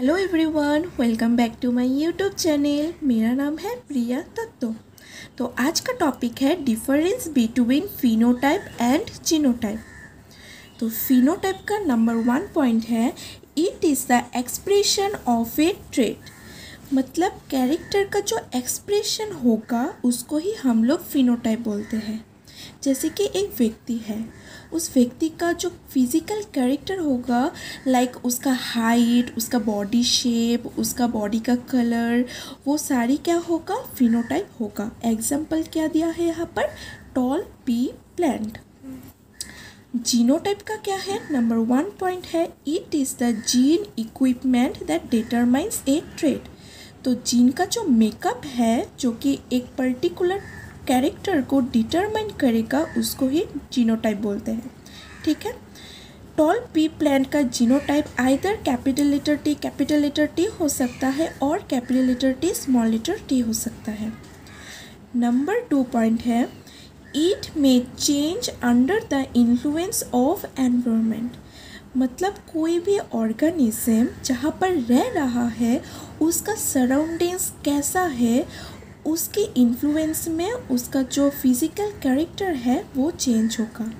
Hello everyone, welcome back to my YouTube channel. मेरा नाम है प्रिया दत्तो। तो आज का टॉपिक है difference between phenotype and genotype. तो फिनोटाइप का नंबर 1 पॉइंट है it is the expression of A trait. मतलब कैरेक्टर का जो एक्सप्रेशन होगा उसको ही हम लोग फिनोटाइप बोलते हैं। जैसे कि एक व्यक्ति है, उस व्यक्ति का जो फिज़िकल कैरेक्टर होगा, लाइक उसका हाइट, उसका बॉडी शेप, उसका बॉडी का कलर, वो सारी क्या होगा, फिनोटाइप होगा। एग्जाम्पल क्या दिया है यहाँ पर, टॉल, पी, प्लांट। जीनोटाइप का क्या है, नंबर 1 पॉइंट है it is the gene equipment that determines A trait. तो जीन का जो मेकअप है जो कि एक पर्टिकुलर कैरेक्टर को डिटरमाइन करेगा उसको ही जीनोटाइप बोलते हैं। ठीक है। टॉल पी प्लांट का genotype either capital letter T हो सकता है और capital letter T small letter T हो सकता है। नंबर 2 पॉइंट है it may change under the influence of environment. मतलब कोई भी ऑर्गेनिज्म जहाँ पर रह रहा है उसका सराउंडिंग्स कैसा है, उसके इन्फ्लुएंस में उसका जो फिज़िकल कैरेक्टर है वो चेंज होगा।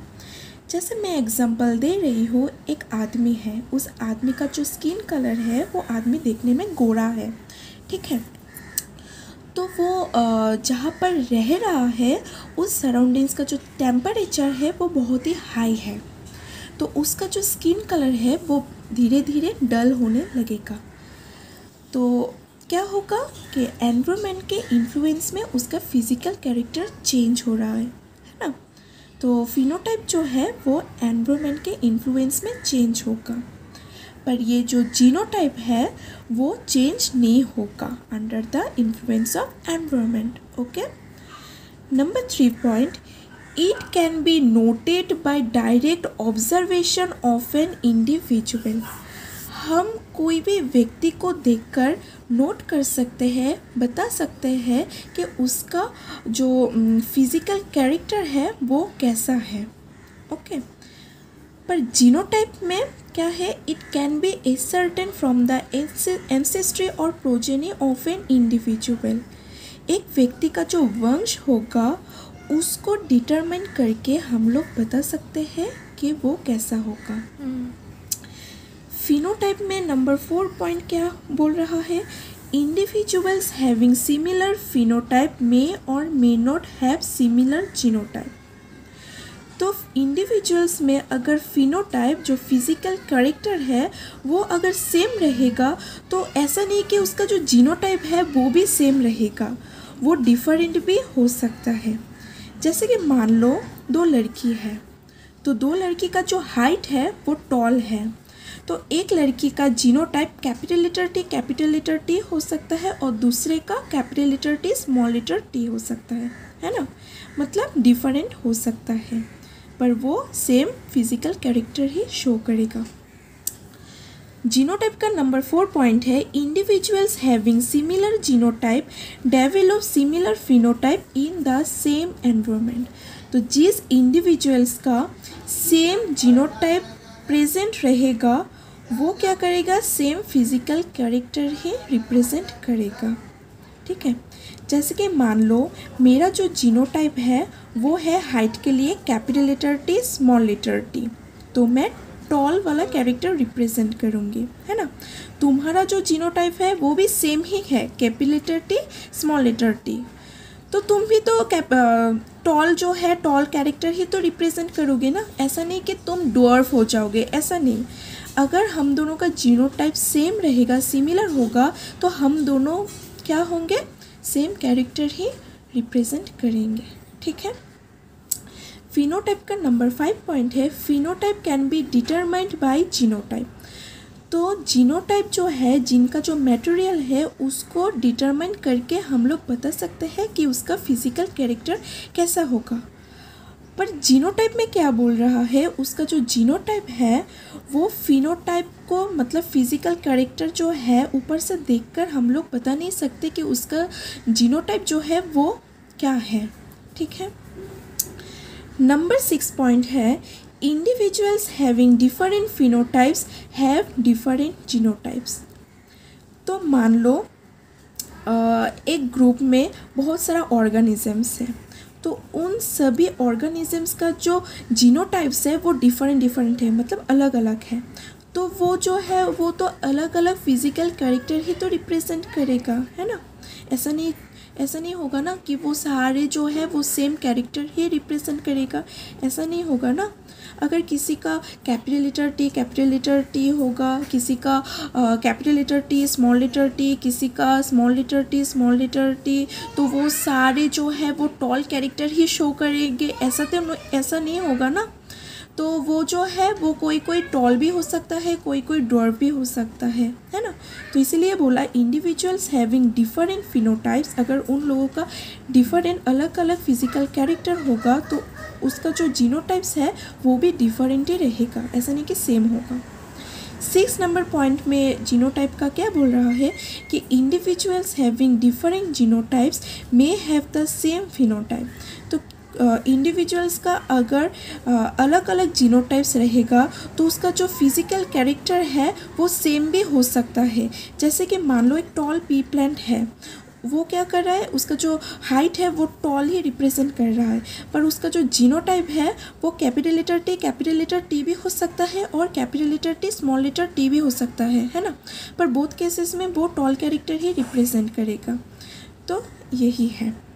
जैसे मैं एग्जांपल दे रही हूँ, एक आदमी है, उस आदमी का जो स्किन कलर है वो आदमी देखने में गोरा है। ठीक है। तो वो जहाँ पर रह रहा है उस सराउंडिंग्स का जो टेम्परेचर है वो बहुत ही हाई है, तो उसका जो स्किन कलर है वो धीरे धीरे डल होने लगेगा। तो क्या होगा कि एनवायरनमेंट के इन्फ्लुएंस में उसका फिज़िकल कैरेक्टर चेंज हो रहा है ना। तो फिनोटाइप जो है वो एनवायरनमेंट के इन्फ्लुएंस में चेंज होगा, पर ये जो जीनोटाइप है वो चेंज नहीं होगा under the influence of environment. Okay. Number 3 point it can be noted bye direct observation of an individual. हम कोई भी व्यक्ति को देखकर नोट कर सकते हैं, बता सकते हैं कि उसका जो फिज़िकल कैरेक्टर है वो कैसा है। ओके। पर जीनोटाइप में क्या है, it can be ascertain from the ancestry और प्रोजेनी ऑफ एन इंडिविजुअल। एक व्यक्ति का जो वंश होगा उसको डिटरमाइन करके हम लोग बता सकते हैं कि वो कैसा होगा। फिनोटाइप में नंबर 4 पॉइंट क्या बोल रहा है, इंडिविजुअल्स हैविंग सिमिलर फिनोटाइप मे और may not have similar genotype. तो इंडिविजुअल्स में अगर फिनोटाइप जो फिज़िकल कैरेक्टर है वो अगर सेम रहेगा तो ऐसा नहीं कि उसका जो जीनोटाइप है वो भी सेम रहेगा, वो डिफरेंट भी हो सकता है। जैसे कि मान लो 2 लड़की है, तो 2 लड़की का जो हाइट है वो टॉल है, तो एक लड़की का जीनोटाइप कैपिटल लेटर टी हो सकता है और दूसरे का capital letter T small letter T हो सकता है ना। मतलब डिफरेंट हो सकता है पर वो सेम फिज़िकल कैरेक्टर ही शो करेगा। जीनोटाइप का नंबर 4 पॉइंट है individuals having similar genotype develop similar phenotype in the same environment. तो जिस इंडिविजुअल्स का सेम जीनोटाइप प्रेजेंट रहेगा वो क्या करेगा, सेम फिज़िकल कैरेक्टर ही रिप्रेजेंट करेगा। ठीक है। जैसे कि मान लो मेरा जो जीनोटाइप है वो है हाइट के लिए capital letter T small letter T, तो मैं टॉल वाला कैरेक्टर रिप्रेजेंट करूँगी, है ना। तुम्हारा जो जीनोटाइप है वो भी सेम ही है, capital letter T small letter T, तो तुम भी तो टॉल जो है टॉल कैरेक्टर ही तो रिप्रेजेंट करोगे ना। ऐसा नहीं कि तुम डॉर्फ हो जाओगे, ऐसा नहीं। अगर हम दोनों का जीनोटाइप सेम रहेगा, सिमिलर होगा, तो हम दोनों क्या होंगे, सेम कैरेक्टर ही रिप्रेजेंट करेंगे। ठीक है। फिनोटाइप का नंबर 5 पॉइंट है phenotype can be determined by genotype. तो जीनोटाइप जो है, जिनका जो मटेरियल है उसको डिटरमाइन करके हम लोग बता सकते हैं कि उसका फिज़िकल कैरेक्टर कैसा होगा। पर जीनोटाइप में क्या बोल रहा है, उसका जो जीनोटाइप है वो फिनोटाइप को, मतलब फिज़िकल कैरेक्टर जो है ऊपर से देखकर हम लोग बता नहीं सकते कि उसका जीनोटाइप जो है वो क्या है। ठीक है। नंबर 6 पॉइंट है individuals having different phenotypes have different genotypes. तो मान लो एक ग्रुप में बहुत सारा ऑर्गेनिजम्स है, तो उन सभी ऑर्गेनिजम्स का जो जीनोटाइप्स है वो डिफरेंट है, मतलब अलग अलग है। तो वो जो है वो तो अलग अलग फिजिकल कैरेक्टर ही तो रिप्रेजेंट करेगा, है ना। ऐसा नहीं होगा ना कि वो सारे जो है वो सेम कैरेक्टर ही रिप्रेजेंट करेगा, ऐसा नहीं होगा ना। अगर किसी का कैपिटल लेटर टी होगा, किसी का capital letter T small letter T, किसी का स्मॉल लेटर टी, तो वो सारे जो है वो टॉल कैरेक्टर ही शो करेंगे, ऐसा नहीं होगा ना। तो वो जो है वो कोई टॉल भी हो सकता है, कोई ड्वार्फ भी हो सकता है ना। तो इसीलिए बोला इंडिविजुअल्स हैविंग डिफरेंट फिनोटाइप्स, अगर उन लोगों का डिफरेंट अलग अलग फिजिकल कैरेक्टर होगा तो उसका जो जीनोटाइप्स है वो भी डिफरेंट ही रहेगा, ऐसा नहीं कि सेम होगा। 6 नंबर पॉइंट में जीनोटाइप का क्या बोल रहा है कि individuals having different genotypes may have the same phenotype. तो इंडिविजुअल्स का अगर अलग अलग जीनोटाइप्स रहेगा तो उसका जो फिजिकल कैरेक्टर है वो सेम भी हो सकता है। जैसे कि मान लो एक टॉल पी प्लांट है, वो क्या कर रहा है, उसका जो हाइट है वो टॉल ही रिप्रेजेंट कर रहा है, पर उसका जो जीनोटाइप है वो कैपिटल लेटर टी भी हो सकता है और capital letter T small letter T भी हो सकता है ना। पर बोथ केसेस में वो टॉल कैरेक्टर ही रिप्रेजेंट करेगा। तो यही है।